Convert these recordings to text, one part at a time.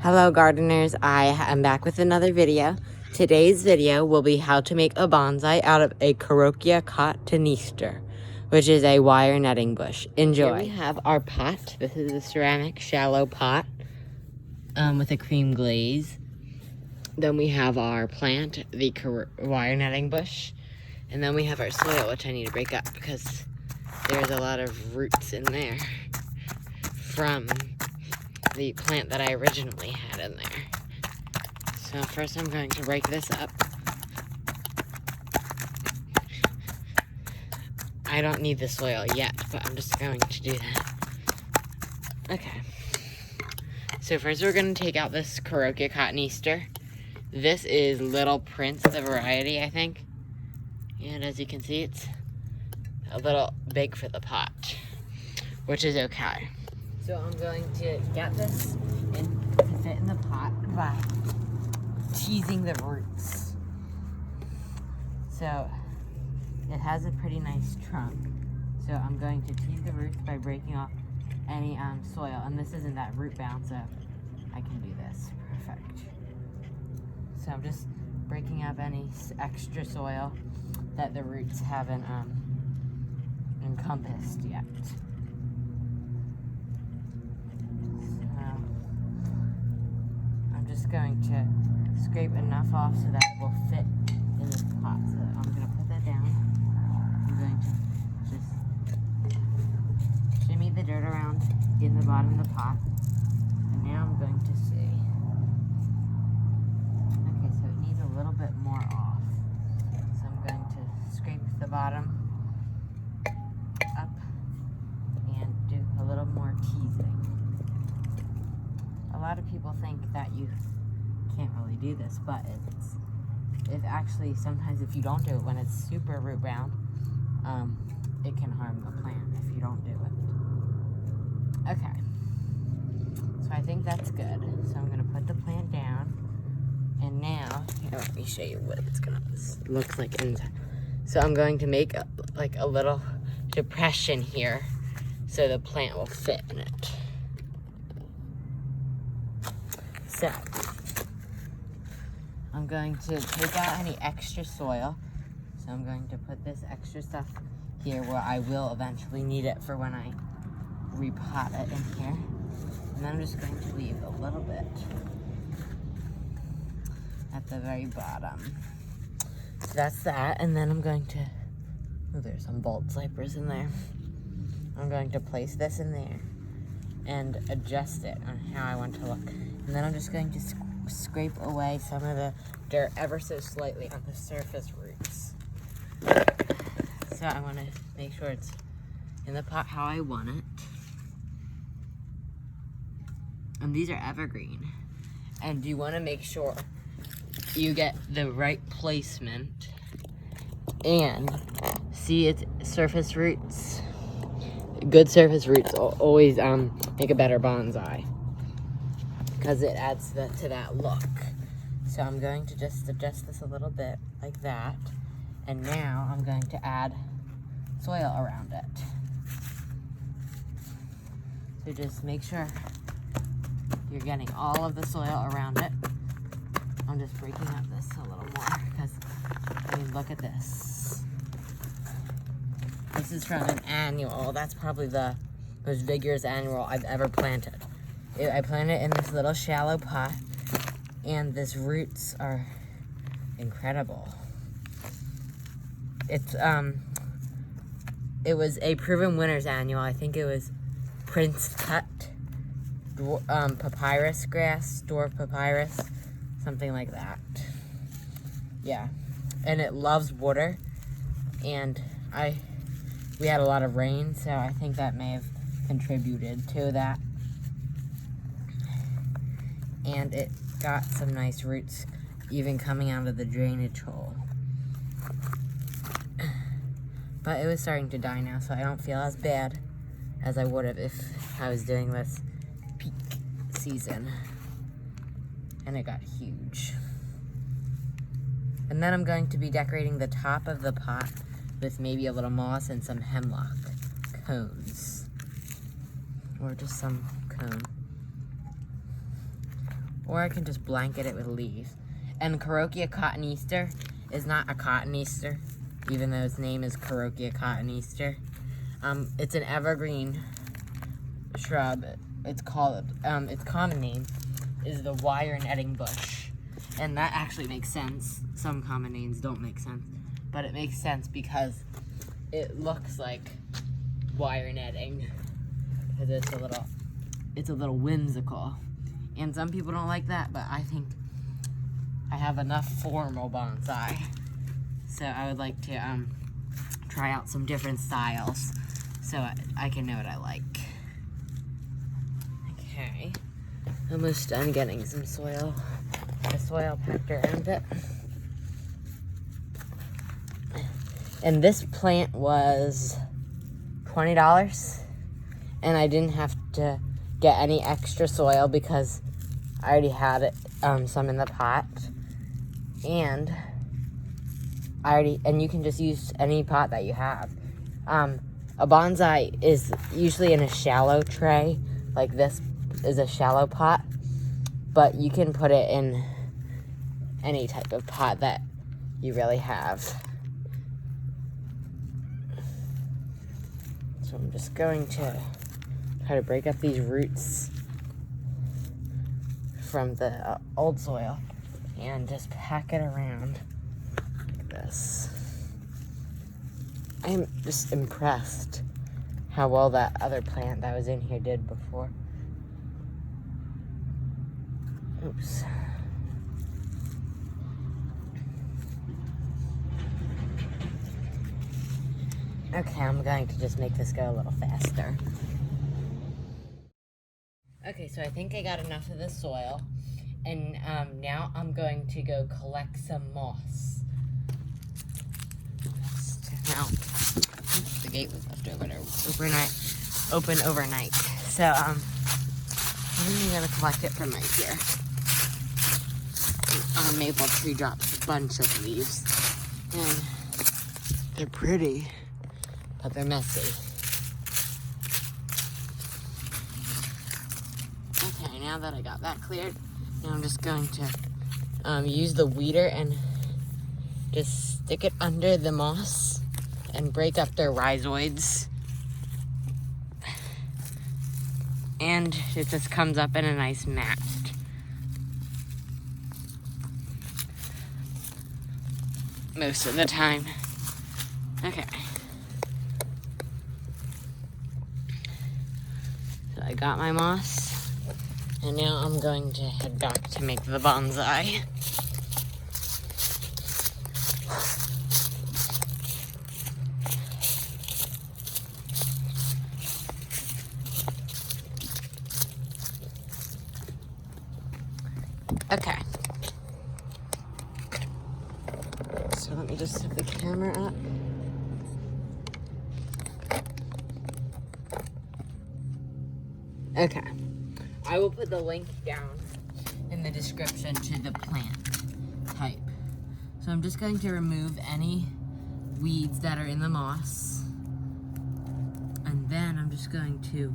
Hello gardeners, I am back with another video. Today's video will be how to make a bonsai out of a Carokia cotoneaster, which is a wire netting bush. Enjoy. Here we have our pot. This is a ceramic shallow pot with a cream glaze. Then we have our plant, the wire netting bush. And then we have our soil, which I need to break up because there's a lot of roots in there from the plant that I originally had in there. So first I'm going to break this up. I don't need the soil yet, but I'm just going to do that. Okay. So first we're going to take out this Carokia cotoneaster. This is Little Prince, the variety, I think. And as you can see, it's a little big for the pot, which is okay. So I'm going to get this and fit in the pot by teasing the roots. So it has a pretty nice trunk. So I'm going to tease the roots by breaking off any soil. And this isn't that root bound, so I can do this. Perfect. So I'm just breaking up any extra soil that the roots haven't encompassed yet. Just going to scrape enough off so that it will fit in this pot. So I'm going to put that down. I'm going to just shimmy the dirt around in the bottom of the pot. And now I'm going to see. Okay, so it needs a little bit more off. So I'm going to scrape the bottom up and do a little more teasing. A lot of people think that you can't really do this, but it's actually sometimes if you don't do it when it's super root bound, it can harm the plant if you don't do it. Okay, so I think that's good. So I'm gonna put the plant down, and now here, let me show you what it's gonna look like inside. So I'm going to make like a little depression here, so the plant will fit in it. So, I'm going to take out any extra soil. So I'm going to put this extra stuff here where I will eventually need it for when I repot it in here. And then I'm just going to leave a little bit at the very bottom. So that's that. And then I'm going to, oh, there's some bulb cypress in there. I'm going to place this in there and adjust it on how I want to look. And then I'm just going to scrape away some of the dirt ever so slightly on the surface roots. So I want to make sure it's in the pot how I want it. And these are evergreen. And you want to make sure you get the right placement and see its surface roots. Good surface roots always make a better bonsai, because it adds to that look. So I'm going to just adjust this a little bit like that. And now I'm going to add soil around it. So just make sure you're getting all of the soil around it. I'm just breaking up this a little more because, I mean, look at this. This is from an annual. That's probably the most vigorous annual I've ever planted. I planted it in this little shallow pot, and these roots are incredible. It was a proven winner's annual. I think it was Prince Cut, papyrus grass, dwarf papyrus, something like that. Yeah, and it loves water, and we had a lot of rain, so I think that may have contributed to that. And it got some nice roots even coming out of the drainage hole. But it was starting to die now, so I don't feel as bad as I would have if I was doing this peak season. And it got huge. And then I'm going to be decorating the top of the pot with maybe a little moss and some hemlock cones. Or just some cone. Or I can just blanket it with leaves. And Carokia cotoneaster is not a cotoneaster, even though its name is Carokia cotoneaster. It's an evergreen shrub. It's called, its common name is the wire netting bush. And that actually makes sense. Some common names don't make sense, but it makes sense because it looks like wire netting. Because it's a little whimsical. And some people don't like that, but I think I have enough formal bonsai. So I would like to try out some different styles so I can know what I like. Okay, almost done getting some soil. The soil packed around it. And this plant was $20. And I didn't have to get any extra soil because I already had it, some in the pot. And you can just use any pot that you have. A bonsai is usually in a shallow tray, like this is a shallow pot, but you can put it in any type of pot that you really have. So I'm just going to try to break up these roots from the old soil and just pack it around like this. I'm just impressed how well that other plant that was in here did before. Oops. Okay, I'm going to just make this go a little faster. Okay, so I think I got enough of the soil, and now I'm going to go collect some moss. Now, the gate was left open overnight. So, I'm gonna collect it from right here. Our maple tree drops a bunch of leaves, and they're pretty, but they're messy. Okay, now that I got that cleared, now I'm just going to use the weeder and just stick it under the moss and break up their rhizoids. And it just comes up in a nice mat. Most of the time. Okay. So I got my moss, and now I'm going to head back to make the bonsai. Okay. So let me just set the camera up. Okay. I will put the link down in the description to the plant type. So I'm just going to remove any weeds that are in the moss. And then I'm just going to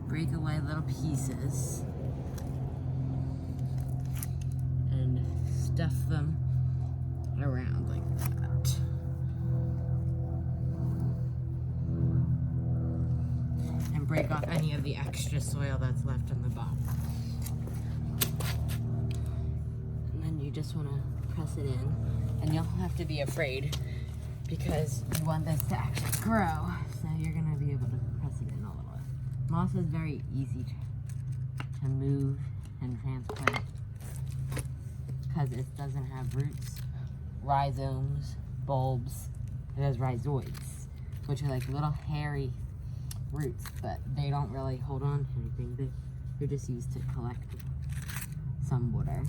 break away little pieces and stuff them around like that. And break off any of the extra soil that's left on the bottom. And then you just want to press it in, and you'll have to be afraid because you want this to actually grow, so you're going to be able to press it in a little bit. Moss is very easy to move and transplant because it doesn't have roots, rhizomes, bulbs. It has rhizoids, which are like little hairy roots, but they don't really hold on to anything. They're just used to collect some water.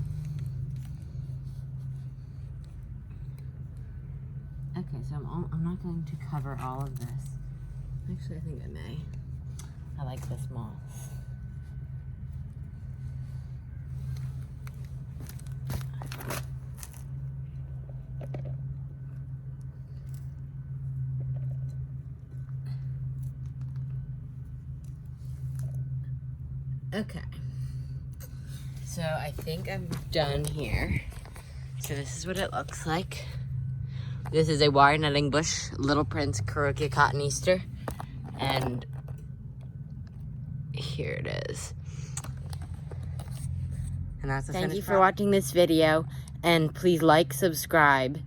Okay, so I'm not going to cover all of this. Actually, I think I may. I like this moss. Okay. So I think I'm done here. So this is what it looks like. This is a wire netting bush, Little Prince Carokia Cotton Easter. And here it is. And that's the Thank you for watching this video. And please like, subscribe,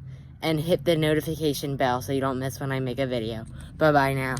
and hit the notification bell so you don't miss when I make a video. Bye-bye now.